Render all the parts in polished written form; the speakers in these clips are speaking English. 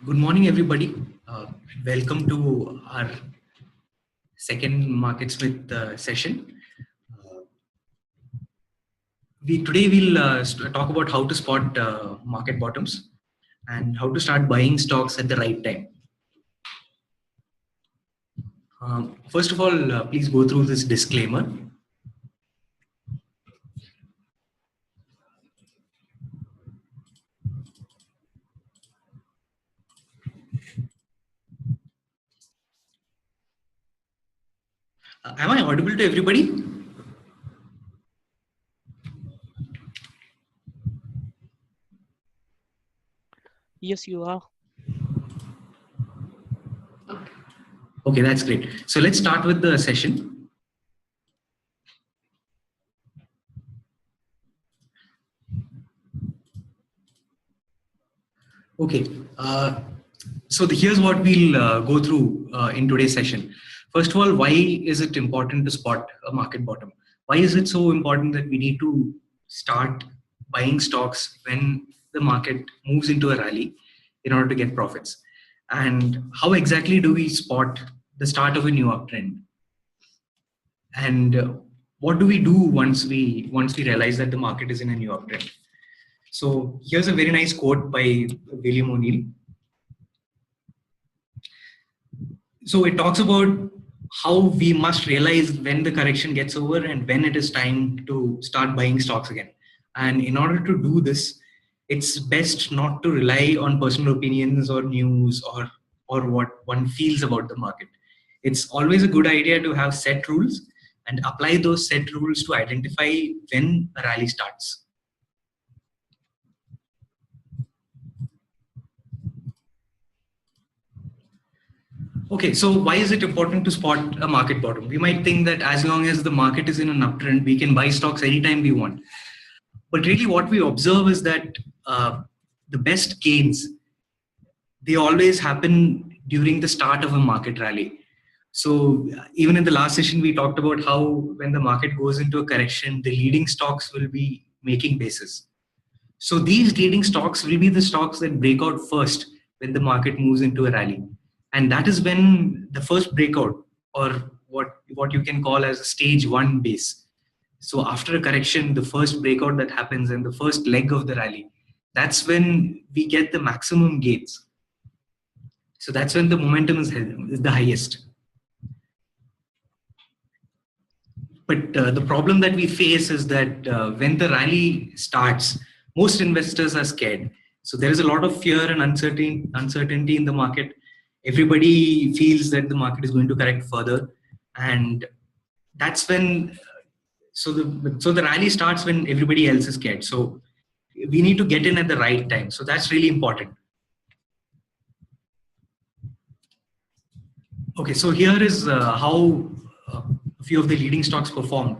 Good morning, everybody. Welcome to our second MarketSmith session. Uh, today we'll talk about how to spot market bottoms and how to start buying stocks at the right time. First of all, please go through this disclaimer. Am I audible to everybody? Yes, you are. Okay, that's great. So let's start with the session. Okay, so here's what we'll go through in today's session. First of all, why is it important to spot a market bottom? Why is it so important that we need to start buying stocks when the market moves into a rally in order to get profits? And how exactly do we spot the start of a new uptrend? And what do we do once we realize that the market is in a new uptrend? So here's a very nice quote by William O'Neill. So it talks about how we must realize when the correction gets over and when it is time to start buying stocks again. And in order to do this, it's best not to rely on personal opinions or news or what one feels about the market. It's always a good idea to have set rules and apply those set rules to identify when a rally starts. Okay, so why is it important to spot a market bottom? We might think that as long as the market is in an uptrend, we can buy stocks anytime we want. But really what we observe is that the best gains, they always happen during the start of a market rally. So even in the last session, we talked about how when the market goes into a correction, the leading stocks will be making bases. So these leading stocks will be the stocks that break out first when the market moves into a rally. And that is when the first breakout, or what you can call as a stage one base. So after a correction, the first breakout that happens and the first leg of the rally, that's when we get the maximum gains. So that's when the momentum is the highest. But the problem that we face is that when the rally starts, most investors are scared. So there is a lot of fear and uncertainty in the market. Everybody feels that the market is going to correct further, and that's when. So the rally starts when everybody else is scared. So we need to get in at the right time. So that's really important. Okay, so here is how a few of the leading stocks performed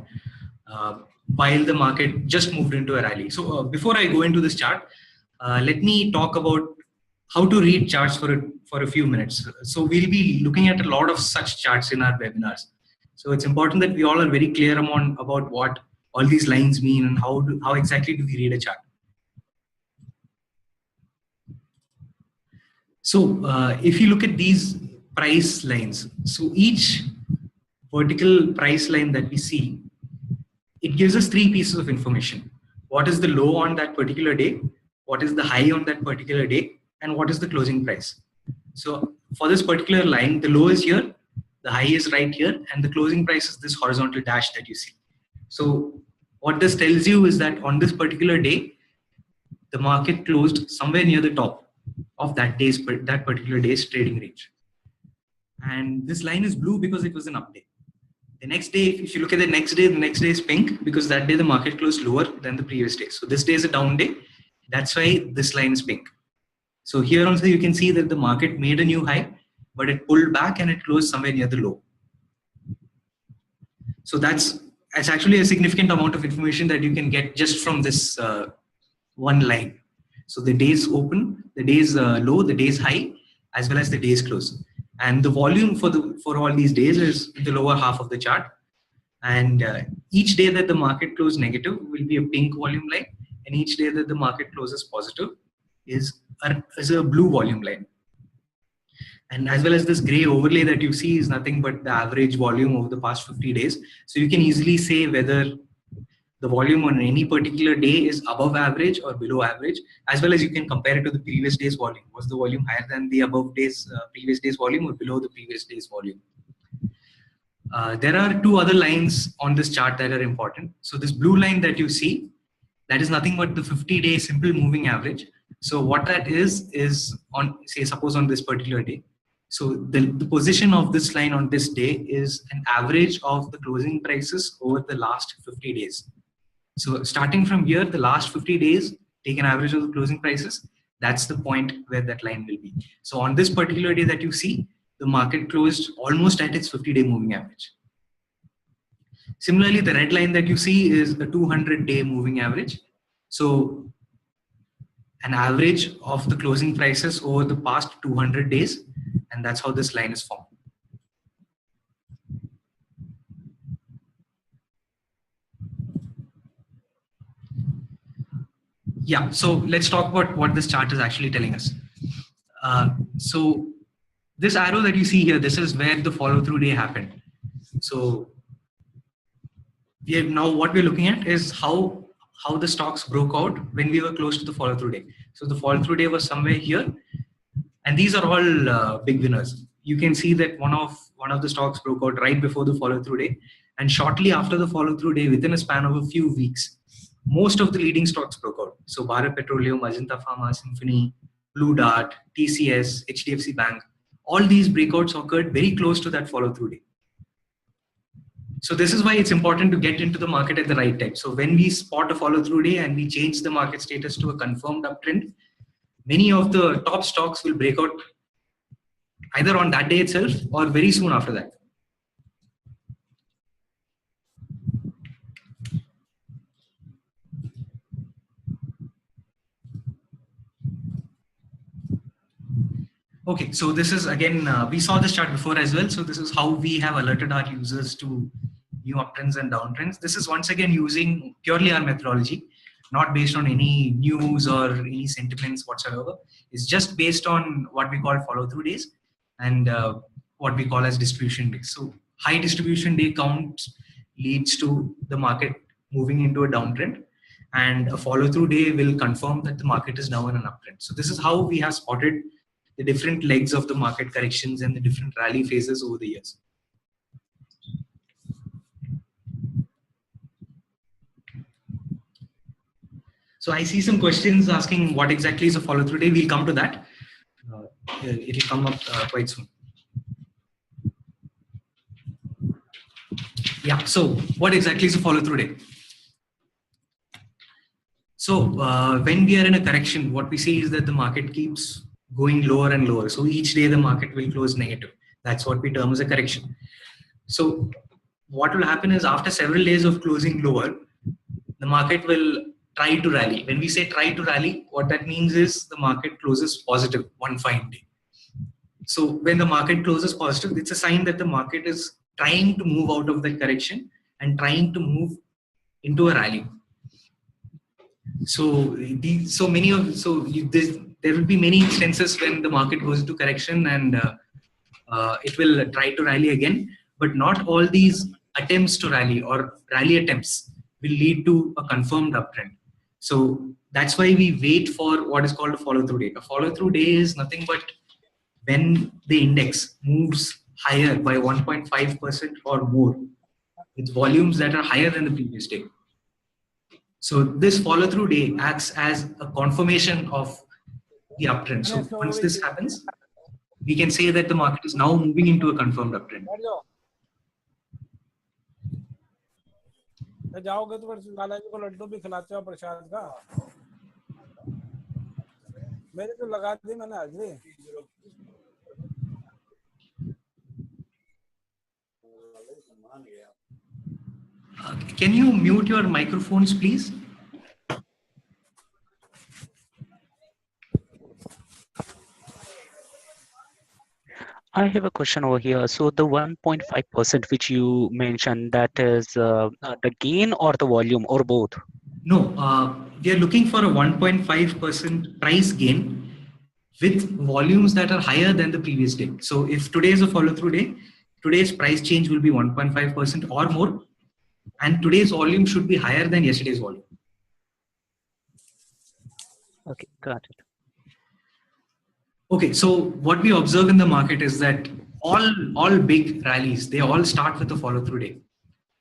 while the market just moved into a rally. So before I go into this chart, let me talk about how to read charts for a few minutes. So we'll be looking at a lot of such charts in our webinars. So it's important that we all are very clear about what all these lines mean and how exactly do we read a chart. So if you look at these price lines, so each vertical price line that we see, it gives us three pieces of information. What is the low on that particular day? What is the high on that particular day? And what is the closing price? So for this particular line, the low is here, the high is right here, and the closing price is this horizontal dash that you see. So what this tells you is that on this particular day, the market closed somewhere near the top of that particular day's trading range. And this line is blue because it was an up day. The next day, if you look at the next day is pink because that day the market closed lower than the previous day. So this day is a down day. That's why this line is pink. So here also you can see that the market made a new high, but it pulled back and it closed somewhere near the low. So that's actually a significant amount of information that you can get just from this one line. So the days open, the days low, the days high, as well as the days close. And the volume for all these days is in the lower half of the chart. And each day that the market closes negative will be a pink volume line, and each day that the market closes positive is a blue volume line. And as well as this gray overlay that you see is nothing but the average volume over the past 50 days. So you can easily say whether the volume on any particular day is above average or below average, as well as you can compare it to the previous day's volume. Was the volume higher than the previous day's volume or below the previous day's volume? There are two other lines on this chart that are important. So this blue line that you see, that is nothing but the 50-day simple moving average. So what that is on, say, suppose on this particular day. So the position of this line on this day is an average of the closing prices over the last 50 days. So starting from here, the last 50 days, take an average of the closing prices. That's the point where that line will be. So on this particular day that you see, the market closed almost at its 50-day moving average. Similarly, the red line that you see is the 200-day moving average. So an average of the closing prices over the past 200 days, and that's how this line is formed. Yeah, so let's talk about what this chart is actually telling us. So this arrow that you see here, this is where the follow-through day happened. So now what we're looking at is how the stocks broke out when we were close to the follow-through day. So the follow-through day was somewhere here, and these are all big winners. You can see that one of the stocks broke out right before the follow-through day, and shortly after the follow-through day, within a span of a few weeks, most of the leading stocks broke out. So Bharat Petroleum, Ajanta Pharma, Symphony, Blue Dart, TCS, HDFC Bank, all these breakouts occurred very close to that follow-through day. So this is why it's important to get into the market at the right time. So when we spot a follow-through day and we change the market status to a confirmed uptrend, many of the top stocks will break out either on that day itself or very soon after that. Okay, so this is again, we saw this chart before as well. So this is how we have alerted our users to new uptrends and downtrends. This is once again using purely our methodology, not based on any news or any sentiments whatsoever. It's just based on what we call follow-through days and what we call as distribution days. So high distribution day count leads to the market moving into a downtrend, and a follow-through day will confirm that the market is now in an uptrend. So this is how we have spotted the different legs of the market corrections and the different rally phases over the years. So I see some questions asking what exactly is a follow-through day. We'll come to that. It will come up quite soon. Yeah, so what exactly is a follow-through day? So when we are in a correction, what we see is that the market keeps going lower and lower. So each day the market will close negative. That's what we term as a correction. So what will happen is after several days of closing lower, the market will try to rally. When we say try to rally, what that means is the market closes positive one fine day. So when the market closes positive, it's a sign that the market is trying to move out of the correction and trying to move into a rally. So there will be many instances when the market goes into correction and it will try to rally again, but not all these attempts to rally or rally attempts will lead to a confirmed uptrend. So that's why we wait for what is called a follow-through day. A follow-through day is nothing but when the index moves higher by 1.5% or more with volumes that are higher than the previous day. So this follow-through day acts as a confirmation of the uptrend. So once this happens, we can say that the market is now moving into a confirmed uptrend. जाओगे तो लाला जी को लड्डू भी खिलाते हो प्रसाद का मेरे तो लगा दी मैंने हाजिरी Can you mute your microphones, please? I have a question over here. So the 1.5% which you mentioned, that is the gain or the volume or both? No, we are looking for a 1.5% price gain with volumes that are higher than the previous day. So if today is a follow through day, today's price change will be 1.5% or more, and today's volume should be higher than yesterday's volume. Okay, got it. Okay, so what we observe in the market is that all big rallies, they all start with a follow through day.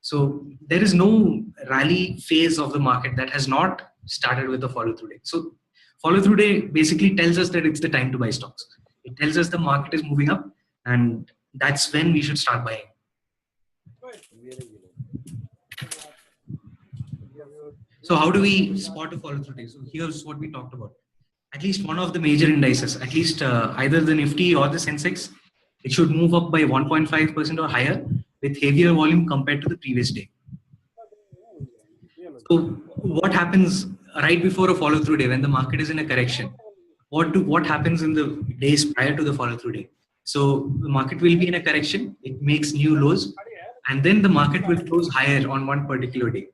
So there is no rally phase of the market that has not started with a follow through day. So follow through day basically tells us that it's the time to buy stocks. It tells us the market is moving up, and that's when we should start buying. So how do we spot a follow through day? So here's what we talked about. At least one of the major indices, at least either the Nifty or the Sensex, it should move up by 1.5% or higher with heavier volume compared to the previous day. So what happens right before a follow through day when the market is in a correction? What happens in the days prior to the follow through day? So the market will be in a correction, it makes new lows, and then the market will close higher on one particular day.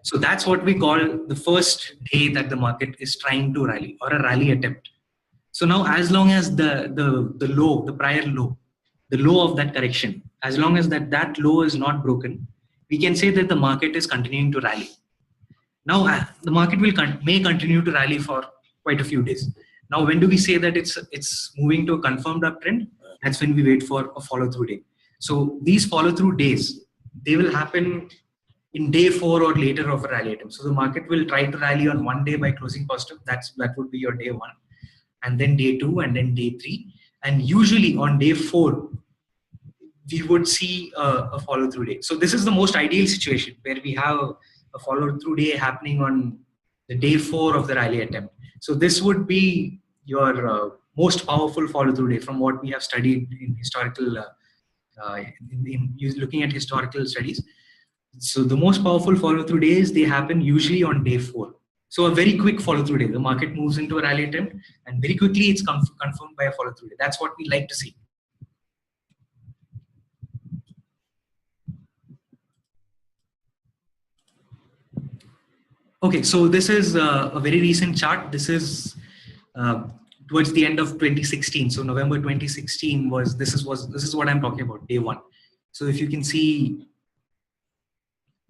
So that's what we call the first day that the market is trying to rally, or a rally attempt. So now, as long as the low, the prior low, the low of that correction, as long as that low is not broken, we can say that the market is continuing to rally. Now, the market may continue to rally for quite a few days. Now, when do we say that it's moving to a confirmed uptrend? That's when we wait for a follow through day. So these follow through days, they will happen in day 4 or later of a rally attempt. So the market will try to rally on one day by closing positive. That would be your day 1, and then day 2, and then day 3. And usually on day 4, we would see a follow through day. So this is the most ideal situation where we have a follow through day happening on the day 4 of the rally attempt. So this would be your most powerful follow through day from what we have studied in historical, looking at historical studies. So the most powerful follow through days, they happen usually on day 4. So a very quick follow through day. The market moves into a rally attempt, and very quickly it's confirmed by a follow through day. That's what we like to see. Okay, so this is a very recent chart. This is towards the end of 2016. So November 2016 this is what I'm talking about, day 1. So if you can see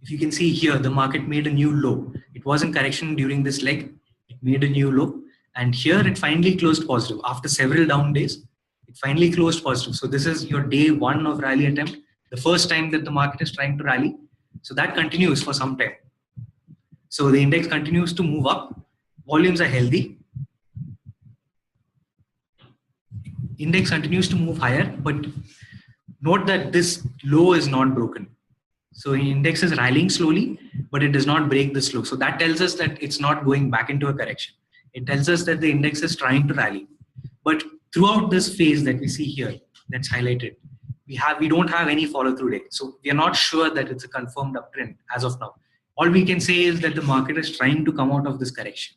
here, the market made a new low. It was in correction during this leg. It made a new low, and here it finally closed positive after several down days. It finally closed positive. So this is your day 1 of rally attempt, the first time that the market is trying to rally. So that continues for some time. So the index continues to move up. Volumes are healthy. Index continues to move higher, but note that this low is not broken. So index is rallying slowly, but it does not break this low. So that tells us that it's not going back into a correction. It tells us that the index is trying to rally. But throughout this phase that we see here, that's highlighted, we don't have any follow through day. So we are not sure that it's a confirmed uptrend as of now. All we can say is that the market is trying to come out of this correction.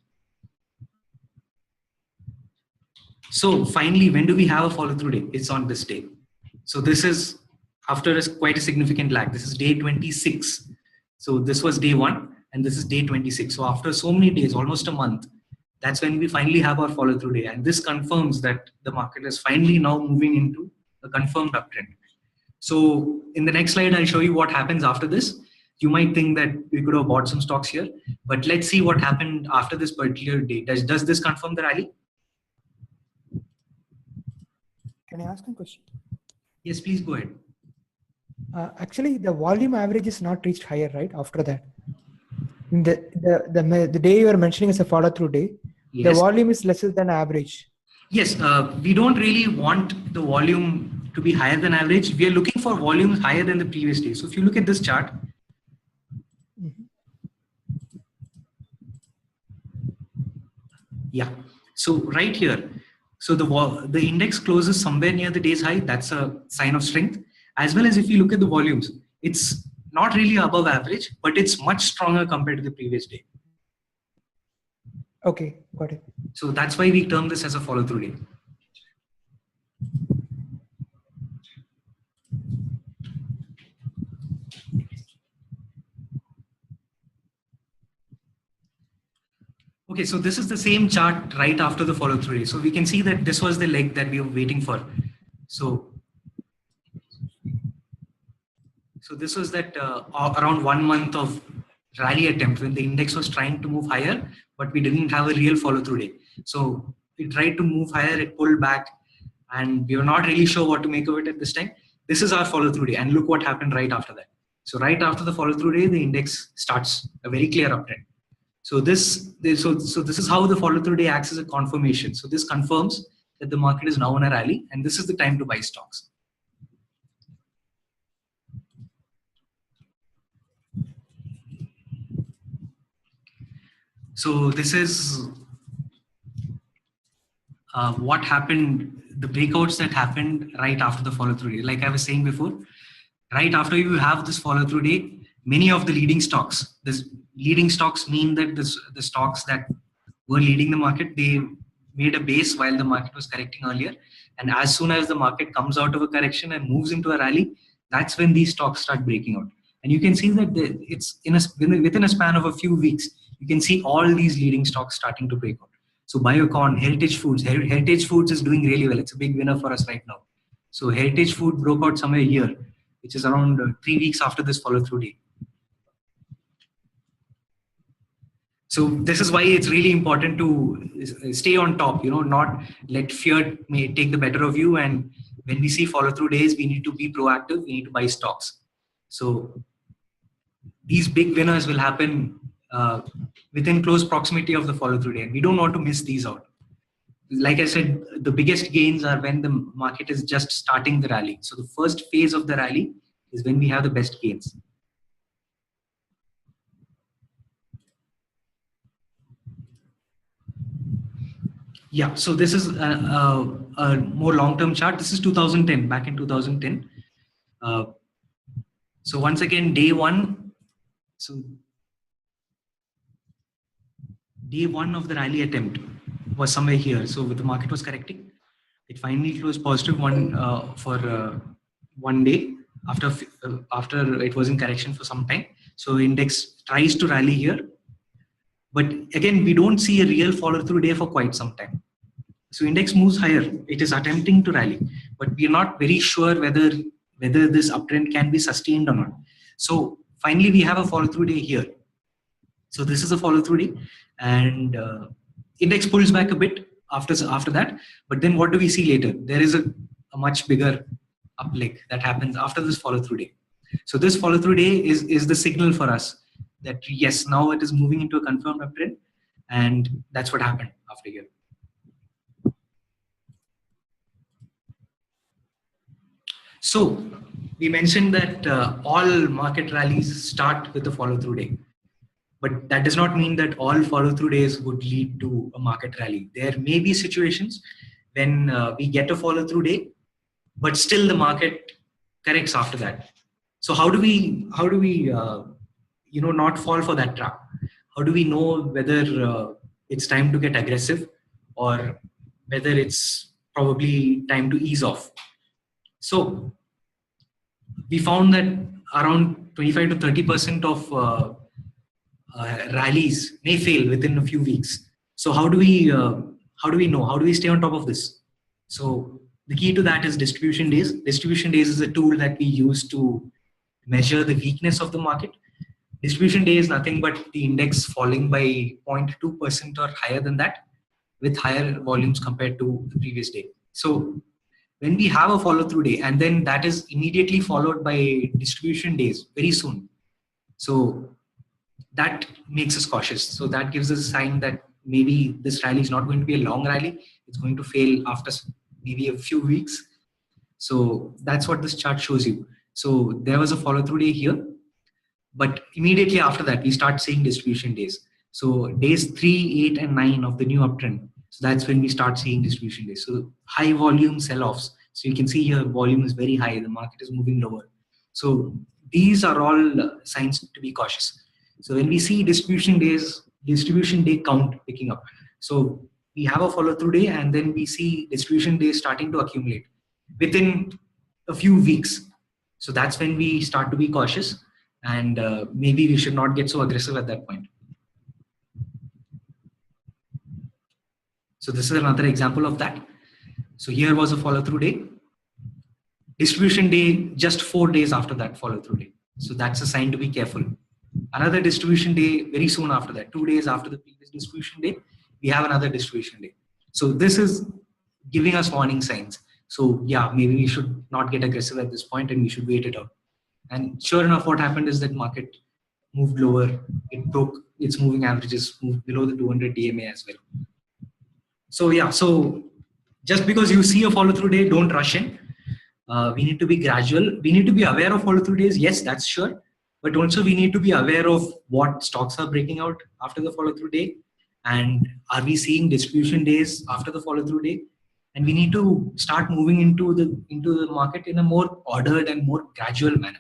So finally, when do we have a follow through day? It's on this day. So this is after quite a significant lag. This is day 26. So this was day 1, and this is day 26. So after so many days, almost a month, that's when we finally have our follow through day. And this confirms that the market is finally now moving into a confirmed uptrend. So in the next slide, I'll show you what happens after this. You might think that we could have bought some stocks here, but let's see what happened after this particular day. Does this confirm the rally? Can I ask a question? Yes, please go ahead. Actually, the volume average is not reached higher, right? After that, in the day you are mentioning as a follow through day, Yes. the volume is lesser than average. Yes, we don't really want the volume to be higher than average. We are looking for volumes higher than the previous day. So if you look at this chart, yeah. So right here, so the index closes somewhere near the day's high. That's a sign of strength. As well as if you look at the volumes, it's not really above average, but it's much stronger compared to the previous day. Okay, got it. So that's why we term this as a follow through day. Okay, so this is the same chart right after the follow through day. So we can see that this was the leg that we were waiting for. So this was that around 1 month of rally attempt when the index was trying to move higher, but we didn't have a real follow through day. So it tried to move higher, it pulled back, and we were not really sure what to make of it at this time. This is our follow through day, and look what happened right after that. So right after the follow through day, the index starts a very clear uptrend. So this is how the follow through day acts as a confirmation. So this confirms that the market is now in a rally, and this is the time to buy stocks. So this is what happened, the breakouts that happened right after the follow through day. Like I was saying before, right after you have this follow through day, many of the leading stocks, this leading stocks mean that the stocks that were leading the market, they made a base while the market was correcting earlier. And as soon as the market comes out of a correction and moves into a rally, that's when these stocks start breaking out. And you can see that it's within a span of a few weeks, you can see all these leading stocks starting to break out. So Biocon, Heritage Foods. Heritage Foods is doing really well. It's a big winner for us right now. So Heritage Food broke out somewhere here, which is around 3 weeks after this follow through day. So this is why it's really important to stay on top, not let fear may take the better of you. And when we see follow through days, we need to be proactive. We need to buy stocks. So these big winners will happen within close proximity of the follow through day. And we don't want to miss these out. Like I said, the biggest gains are when the market is just starting the rally. So the first phase of the rally is when we have the best gains. Yeah, so this is a more long-term chart. This is 2010, back in 2010. So once again, day one. So day one of the rally attempt was somewhere here. So the market was correcting. It finally closed positive for 1 day after it was in correction for some time. So index tries to rally here. But again, we don't see a real follow through day for quite some time. So index moves higher. It is attempting to rally, but we are not very sure whether this uptrend can be sustained or not. So finally, we have a follow through day here. So this is a follow through day, and index pulls back a bit after that. But then what do we see later? There is a much bigger up leg that happens after this follow through day. So this follow through day is the signal for us that yes, now it is moving into a confirmed uptrend, and that's what happened after here. So we mentioned that all market rallies start with a follow through day, but that does not mean that all follow through days would lead to a market rally. There may be situations when we get a follow through day, but still the market corrects after that. So how do we not fall for that trap? How do we know whether it's time to get aggressive or whether it's probably time to ease off? So we found that around 25 to 30% of rallies may fail within a few weeks. So how do we know? How do we stay on top of this? So the key to that is distribution days. Distribution days is a tool that we use to measure the weakness of the market. Distribution day is nothing but the index falling by 0.2% or higher than that, with higher volumes compared to the previous day. So when we have a follow through day, and then that is immediately followed by distribution days very soon. So that makes us cautious. So that gives us a sign that maybe this rally is not going to be a long rally. It's going to fail after maybe a few weeks. So that's what this chart shows you. So there was a follow through day here, but immediately after that, we start seeing distribution days. So days 3, 8, and 9 of the new uptrend. So that's when we start seeing distribution days. So high volume sell-offs. So you can see here volume is very high. The market is moving lower. So these are all signs to be cautious. So when we see distribution day count picking up. So we have a follow through day, and then we see distribution days starting to accumulate within a few weeks. So that's when we start to be cautious, and maybe we should not get so aggressive at that point. So this is another example of that. So here was a follow through day. Distribution day just 4 days after that follow through day. So that's a sign to be careful. Another distribution day very soon after that, 2 days after the previous distribution day, we have another distribution day. So this is giving us warning signs. So yeah, maybe we should not get aggressive at this point and we should wait it out. And sure enough, what happened is that market moved lower. It broke its moving averages, moved below the 200 DMA as well. So yeah, so just because you see a follow through day, don't rush in. We need to be gradual. We need to be aware of follow through days. Yes, that's sure. But also we need to be aware of what stocks are breaking out after the follow through day. And are we seeing distribution days after the follow through day? And we need to start moving into the market in a more ordered and more gradual manner.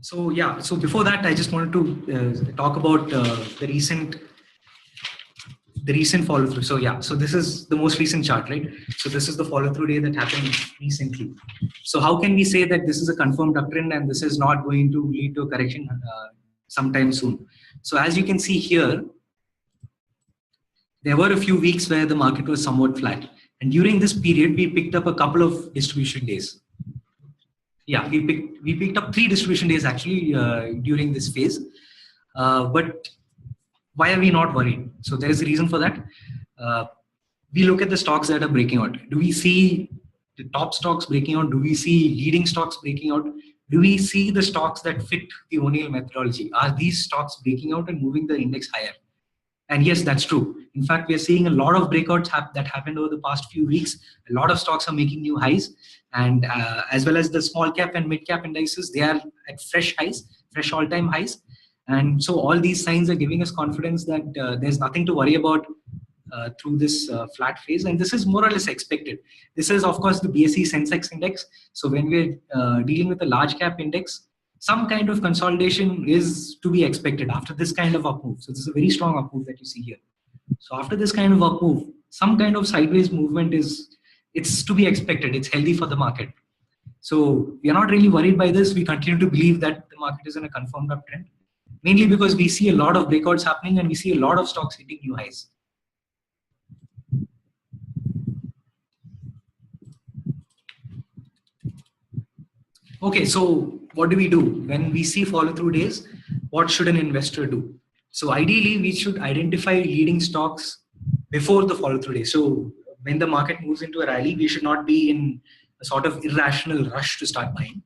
So yeah, so before that, I just wanted to talk about the recent follow through. So yeah, so this is the most recent chart, right? So this is the follow through day that happened recently. So how can we say that this is a confirmed uptrend and this is not going to lead to a correction sometime soon? So as you can see here, there were a few weeks where the market was somewhat flat. And during this period, we picked up a couple of distribution days. Yeah, we picked up 3 distribution days actually during this phase. But why are we not worried? So there is a reason for that. We look at the stocks that are breaking out. Do we see the top stocks breaking out? Do we see leading stocks breaking out? Do we see the stocks that fit the O'Neill methodology? Are these stocks breaking out and moving the index higher? And yes, that's true. In fact, we are seeing a lot of breakouts that happened over the past few weeks. A lot of stocks are making new highs, and as well as the small cap and mid cap indices, they are at fresh highs, fresh all-time highs. And so all these signs are giving us confidence that there's nothing to worry about through this flat phase. And this is more or less expected. This is, of course, the BSE Sensex index. So when we're dealing with a large cap index, some kind of consolidation is to be expected after this kind of up move. So this is a very strong up move that you see here. So after this kind of up move, some kind of sideways movement it's to be expected. It's healthy for the market. So we are not really worried by this. We continue to believe that the market is in a confirmed uptrend, mainly because we see a lot of breakouts happening and we see a lot of stocks hitting new highs. Okay, so what do we do when we see follow through days? What should an investor do? So ideally, we should identify leading stocks before the follow through day. So when the market moves into a rally, we should not be in a sort of irrational rush to start buying.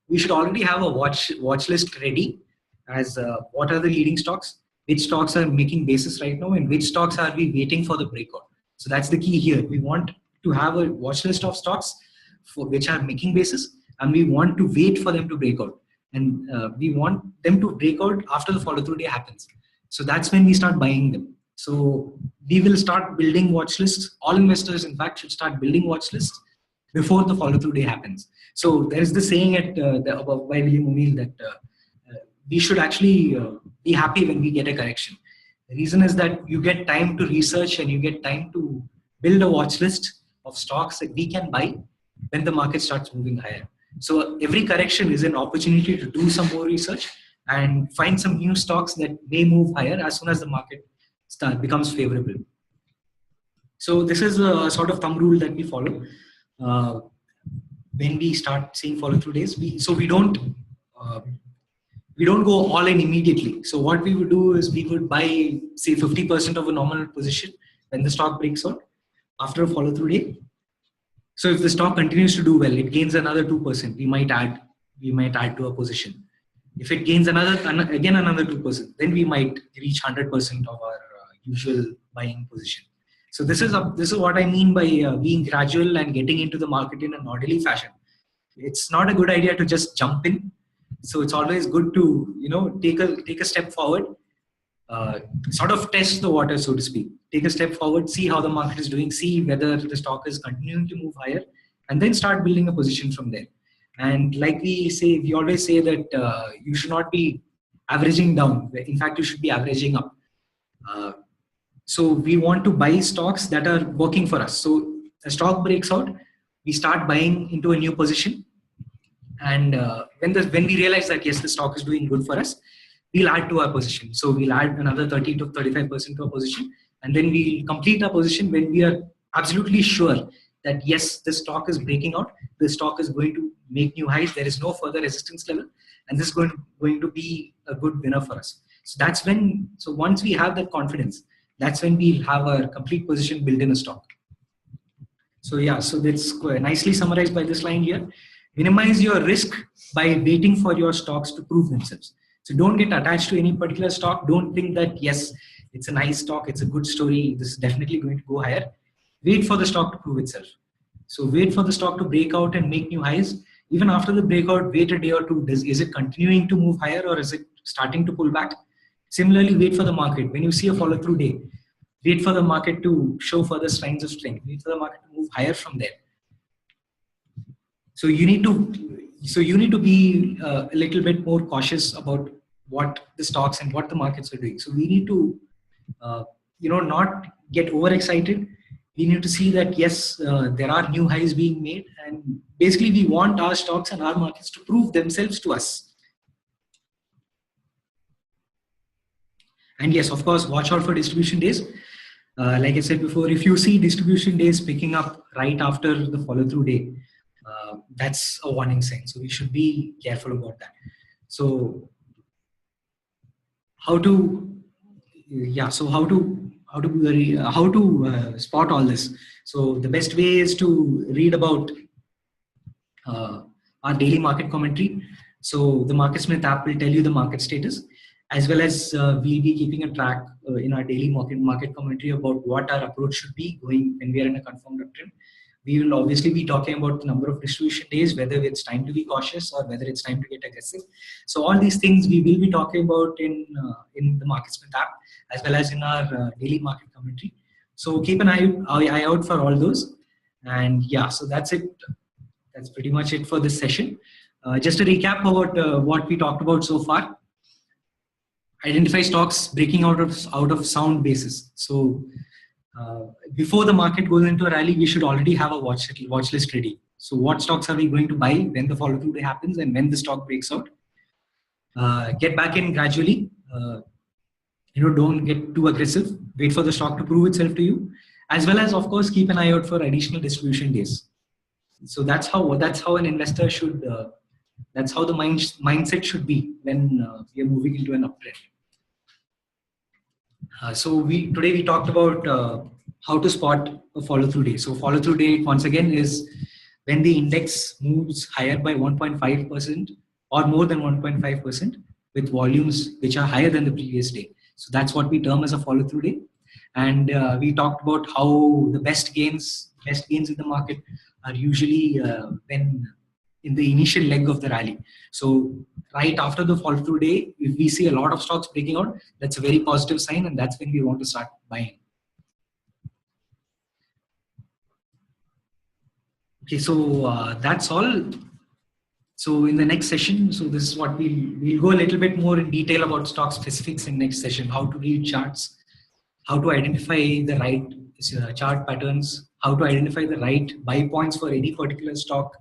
We should already have a watch list ready as what are the leading stocks, which stocks are making basis right now, and which stocks are we waiting for the breakout. So that's the key here. We want to have a watch list of stocks for which are making basis, and we want to wait for them to break out. And we want them to break out after the follow through day happens. So that's when we start buying them. So we will start building watch lists. All investors, in fact, should start building watch lists before the follow through day happens. So there is the saying by William O'Neill that we should actually be happy when we get a correction. The reason is that you get time to research and you get time to build a watch list of stocks that we can buy when the market starts moving higher. So every correction is an opportunity to do some more research and find some new stocks that may move higher as soon as the market becomes favorable. So this is a sort of thumb rule that we follow when we start seeing follow through days. We don't go all in immediately. So what we would do is we would buy, say, 50% of a normal position when the stock breaks out after a follow through day. So if the stock continues to do well, it gains another 2%. We might add to a position. If it gains another 2%, then we might reach 100% of our usual buying position. So this is what I mean by being gradual and getting into the market in an orderly fashion. It's not a good idea to just jump in. So it's always good to take a step forward, sort of test the water, so to speak. Take a step forward, see how the market is doing, see whether the stock is continuing to move higher, and then start building a position from there. And like we always say that you should not be averaging down. In fact, you should be averaging up. So we want to buy stocks that are working for us. So a stock breaks out, we start buying into a new position. And when we realize that, yes, the stock is doing good for us, we'll add to our position. So we'll add another 30 to 35% to our position, and then we'll complete our position when we are absolutely sure that yes, the stock is breaking out, the stock is going to make new highs, there is no further resistance level, and this is going to be a good winner for us. So that's when, so once we have that confidence, that's when we'll have a complete position built in a stock. So yeah, so that's nicely summarized by this line here. Minimize your risk by waiting for your stocks to prove themselves. So don't get attached to any particular stock. Don't think that, yes, it's a nice stock, it's a good story, this is definitely going to go higher. Wait for the stock to prove itself. So wait for the stock to break out and make new highs. Even after the breakout, wait a day or two. Is it continuing to move higher, or is it starting to pull back? Similarly, wait for the market. When you see a follow through day, wait for the market to show further signs of strength. Wait for the market to move higher from there. So you need to be a little bit more cautious about what the stocks and what the markets are doing. So we need to, not get overexcited. We need to see that yes, there are new highs being made, and basically we want our stocks and our markets to prove themselves to us. And yes, of course, watch out for distribution days. Like I said before, if you see distribution days picking up right after the follow-through day, that's a warning sign. So we should be careful about that. So how to spot all this? So the best way is to read about our daily market commentary. So the MarketSmith app will tell you the market status, as well as we'll be keeping a track in our daily market commentary about what our approach should be going when we are in a confirmed uptrend. We will obviously be talking about the number of distribution days, whether it's time to be cautious or whether it's time to get aggressive. So all these things we will be talking about in the MarketSmith app, as well as in our daily market commentary. So keep an eye out for all those. And yeah, so that's it. That's pretty much it for this session. Just a recap about what we talked about so far. Identify stocks breaking out of sound basis. So before the market goes into a rally, we should already have a watch list ready. So what stocks are we going to buy when the follow through day happens and when the stock breaks out? Get back in gradually. Don't get too aggressive. Wait for the stock to prove itself to you, as well as, of course, keep an eye out for additional distribution days. So that's how an investor should. That's how the mindset should be when we are moving into an uptrend. So today we talked about how to spot a follow-through day. So follow-through day, once again, is when the index moves higher by 1.5% or more than 1.5% with volumes which are higher than the previous day. So that's what we term as a follow-through day. And we talked about how the best gains in the market are usually when in the initial leg of the rally. So right after the follow through day, if we see a lot of stocks breaking out, that's a very positive sign, and that's when we want to start buying. Okay, so that's all. So in the next session, so this is what we'll go a little bit more in detail about stock specifics in next session, how to read charts, how to identify the right chart patterns, how to identify the right buy points for any particular stock,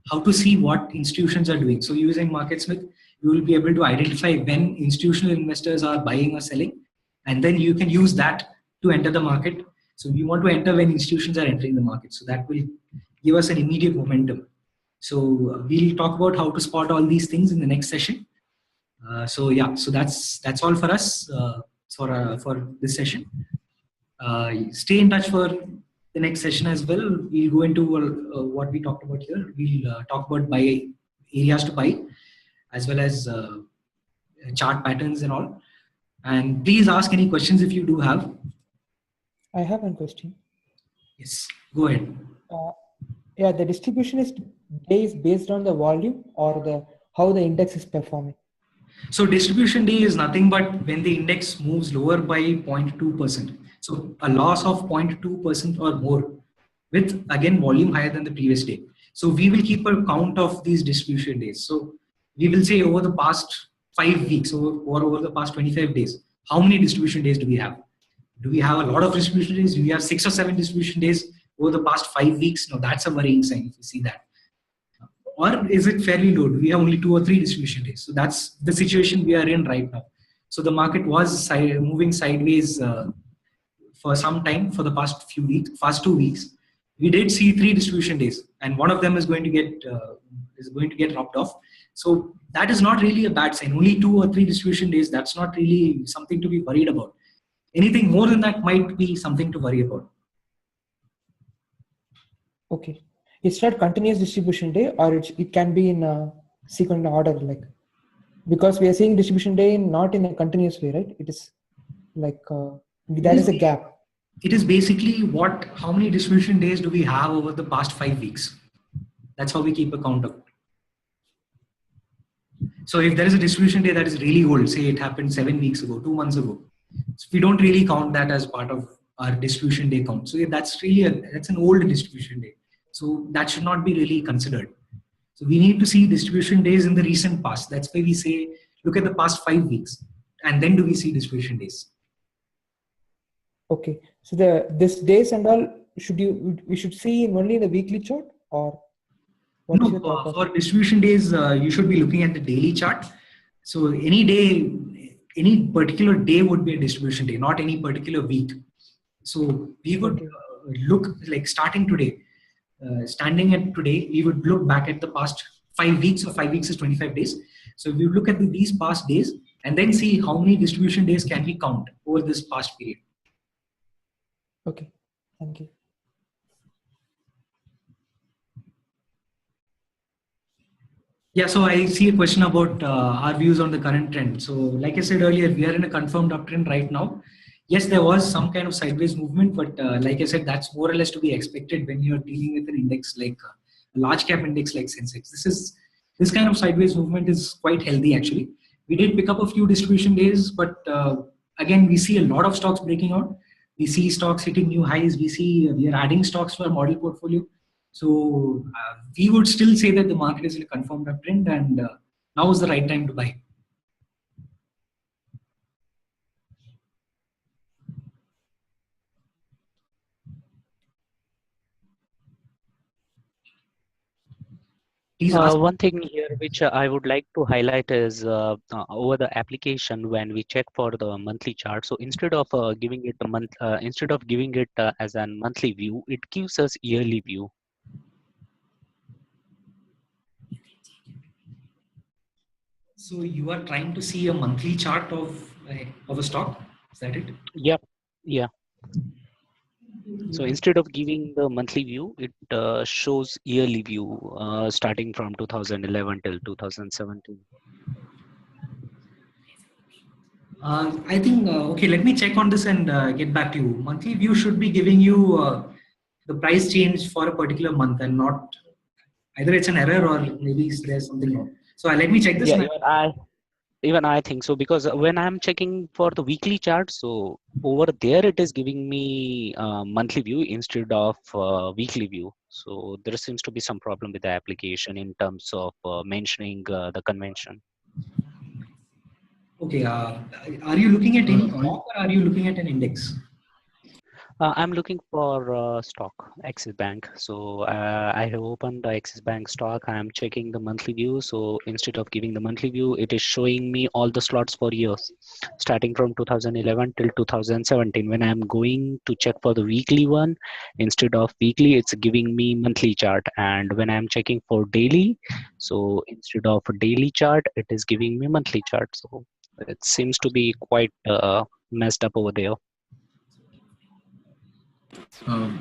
how to see what institutions are doing. So using MarketSmith, you will be able to identify when institutional investors are buying or selling, and then you can use that to enter the market. So we want to enter when institutions are entering the market. So that will give us an immediate momentum. So we'll talk about how to spot all these things in the next session. So yeah, so that's all for us for this session. Stay in touch for the next session as well. We'll go into what we talked about here. We'll talk about buy areas to buy, as well as chart patterns and all. And please ask any questions if you do have. I have one question. Yes, go ahead. Yeah, the distribution is based on the volume or how the index is performing. So distribution day is nothing but when the index moves lower by 0.2%. So a loss of 0.2% or more with, again, volume higher than the previous day. So we will keep a count of these distribution days. So we will say over the past 5 weeks or over the past 25 days, how many distribution days do we have? Do we have a lot of distribution days? Do we have 6 or 7 distribution days over the past 5 weeks? No, that's a worrying sign if you see that. Or is it fairly low? Do we have only 2 or 3 distribution days? So that's the situation we are in right now. So the market was moving sideways for some time for the past 2 weeks. We did see 3 distribution days, and one of them is going to get dropped off. So that is not really a bad sign. Only 2 or 3 distribution days. That's not really something to be worried about. Anything more than that might be something to worry about. Okay. It's not continuous distribution day, or it can be in a sequential order, like, because we are seeing distribution day not in a continuous way, right? It is like there is a gap. It is basically how many distribution days do we have over the past 5 weeks? That's how we keep a count of it. So if there is a distribution day that is really old, say it happened 7 weeks ago, 2 months ago, so we don't really count that as part of our distribution day count. So that's an old distribution day. So that should not be really considered. So we need to see distribution days in the recent past. That's why we say, look at the past 5 weeks, and then do we see distribution days. Okay. So this days and all, we should see only in the weekly chart, or what is your thought process? For distribution days, you should be looking at the daily chart. So any particular day would be a distribution day, not any particular week. So we would look like starting today, standing at today, we would look back at the past 5 weeks, or 5 weeks is 25 days. So we look at these past days and then see how many distribution days can we count over this past period. Okay, thank you. Yeah, so I see a question about our views on the current trend. So like I said earlier, we are in a confirmed uptrend right now. Yes, there was some kind of sideways movement, but like I said, that's more or less to be expected when you're dealing with an index like a large cap index like Sensex. This kind of sideways movement is quite healthy actually. We did pick up a few distribution days, but again, we see a lot of stocks breaking out. We see stocks hitting new highs. We are adding stocks to our model portfolio. So we would still say that the market is in a confirmed uptrend, and now is the right time to buy. One thing here which I would like to highlight is over the application when we check for the monthly chart. So instead of giving it as a monthly view, it gives us yearly view. So you are trying to see a monthly chart of a stock? Is that it? Yep. Yeah. So instead of giving the monthly view, it shows yearly view starting from 2011 till 2017. I think, okay, let me check on this and get back to you. Monthly view should be giving you the price change for a particular month, and not either it's an error or maybe there's something wrong. So let me check this. Yeah, even I think so, because when I'm checking for the weekly chart, so over there it is giving me monthly view instead of weekly view. So there seems to be some problem with the application in terms of mentioning the convention. Okay, are you looking at any stock, or are you looking at an index? I'm looking for stock, Axis Bank. So I have opened the Axis Bank stock. I'm checking the monthly view. So instead of giving the monthly view, it is showing me all the slots for years, starting from 2011 till 2017. When I'm going to check for the weekly one, instead of weekly, it's giving me monthly chart. And when I'm checking for daily, so instead of a daily chart, it is giving me monthly chart. So it seems to be quite messed up over there.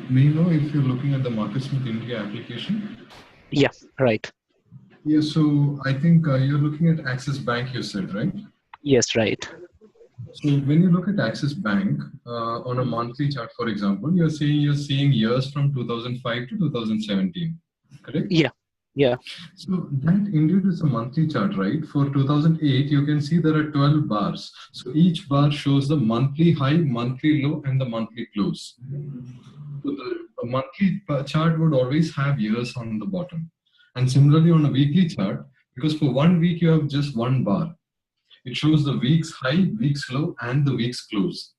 May you know if you're looking at the MarketSmith India application? Yeah, right. Yeah, so I think you're looking at Axis Bank, you said, right? Yes, right. So when you look at Axis Bank on a monthly chart, for example, you're seeing years from 2005 to 2017, correct? Yeah, yeah. So that indeed is a monthly chart, right? For 2008, you can see there are 12 bars. So each bar shows the monthly high, monthly low, and the monthly close. So the monthly chart would always have years on the bottom. And similarly on a weekly chart, because for 1 week you have just one bar. It shows the week's high, week's low, and the week's close.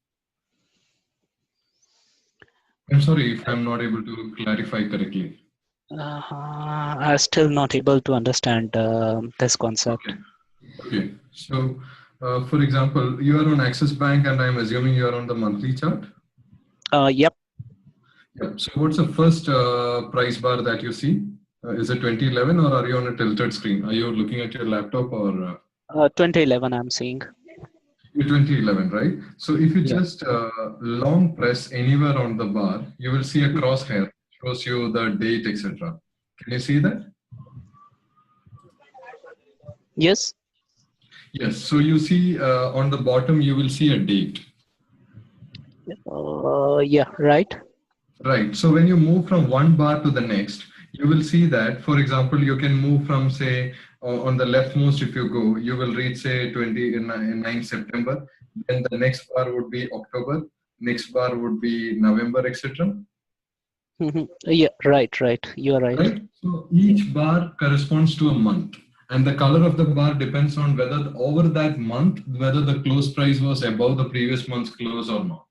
I'm sorry if I'm not able to clarify correctly. I'm still not able to understand this concept. Okay. Okay. So, for example, you are on Axis Bank, and I'm assuming you are on the monthly chart. Yep. Yep. So, what's the first price bar that you see? Is it 2011, or are you on a tilted screen? Are you looking at your laptop or? 2011 I'm seeing. 2011, right? So if you Yeah. just long press anywhere on the bar, you will see a crosshair, shows you the date, etc. Can you see that? Yes. Yes. So you see on the bottom, you will see a date. Yeah, right. Right. So when you move from one bar to the next, you will see that, for example, you can move from, say, on the leftmost, if you go, you will reach, say, 29 September. Then the next bar would be October. Next bar would be November, etc. Yeah, right. You are right. Right? So each bar corresponds to a month. And the color of the bar depends on whether over that month, whether the close price was above the previous month's close or not.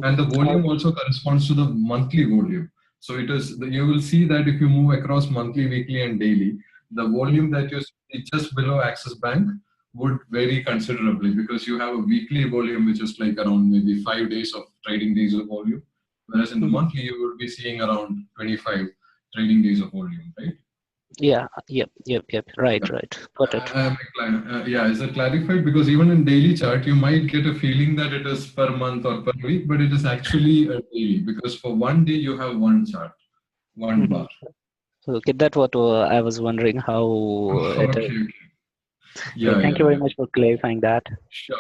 And the volume also corresponds to the monthly volume. So it is, you will see that if you move across monthly, weekly, and daily, the volume that you see just below Axis Bank would vary considerably, because you have a weekly volume, which is like around maybe 5 days of trading days of volume. Whereas in the monthly, you would be seeing around 25 trading days of volume, right? Yeah. Yep. Right. Got it. Yeah, is that clarified? Because even in daily chart, you might get a feeling that it is per month or per week, but it is actually a daily, because for one day you have one chart, one bar. Okay, that's what I was wondering how it is. Okay. Yeah, Thank you very much for clarifying that. Sure.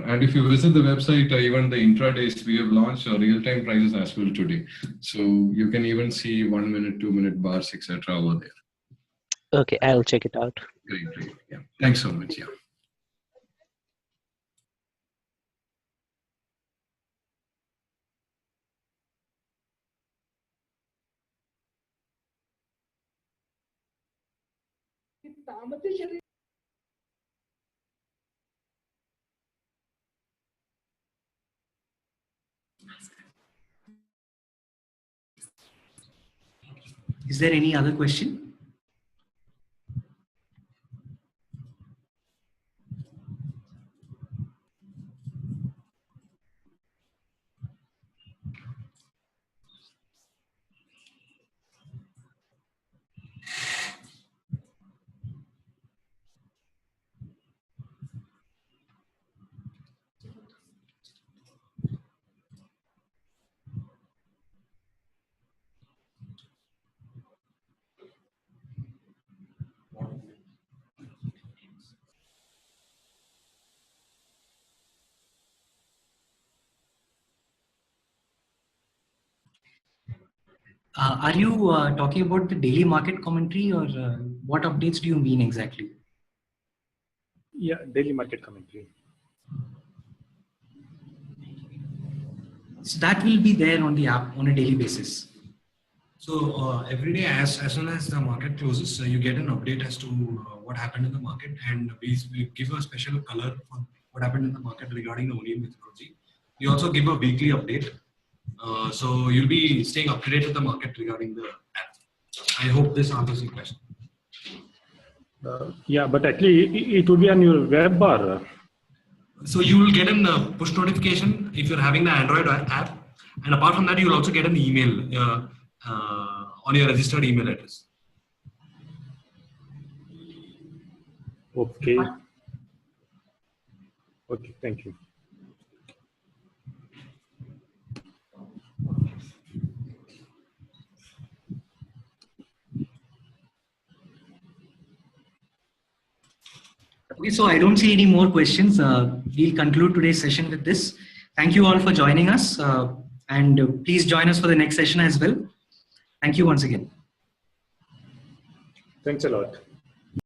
And if you visit the website, even the intradays, we have launched real-time prices as well today. So you can even see 1 minute, 2 minute bars, etc. over there. Okay, I'll check it out. Great. Yeah. Thanks so much. Yeah. Is there any other question? Are you talking about the daily market commentary, or what updates do you mean exactly? Yeah, daily market commentary. So that will be there on the app on a daily basis. So every day, as soon as the market closes, you get an update as to what happened in the market, and we give a special color for what happened in the market regarding the ODM methodology. We also give a weekly update, so you'll be staying up to date with the market regarding the app. I hope this answers your question. Yeah, but actually it would be on your web bar. So you will get a push notification if you're having the Android app, and apart from that, you will also get an email on your registered email address. Okay. Okay, thank you. Okay, so I don't see any more questions. We'll conclude today's session with this. Thank you all for joining us, and please join us for the next session as well. Thank you once again. Thanks a lot.